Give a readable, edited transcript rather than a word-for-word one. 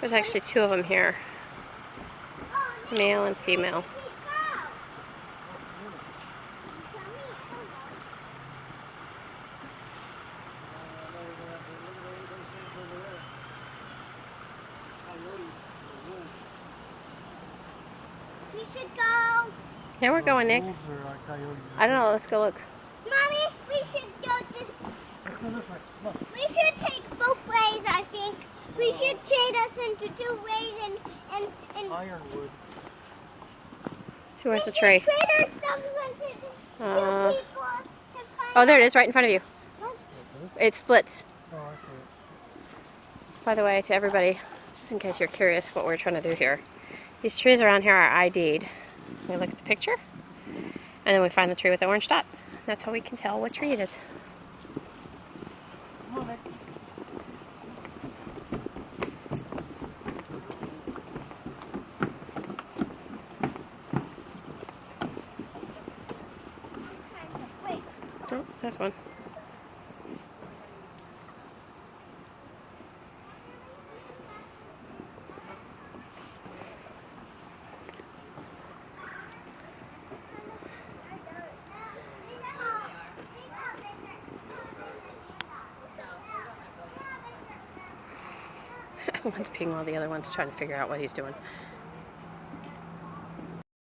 There's actually two of them here, male and female. We should go. Yeah, we're going, Nick. I don't know. Let's go look. Mommy, we should go we should take both ways, I think. We should trade us into two ways and Ironwood. See, where's the tree? Trade ourselves into two people. Oh, there it is, right in front of you. What? It splits. Oh, I see it. By the way, to everybody, just in case you're curious what we're trying to do here, these trees around here are ID'd. We look at the picture, and then we find the tree with the orange dot. That's how we can tell what tree it is. Come on, Nick. Wait. Oh, there's one. One's peeing while the other one's trying to figure out what he's doing.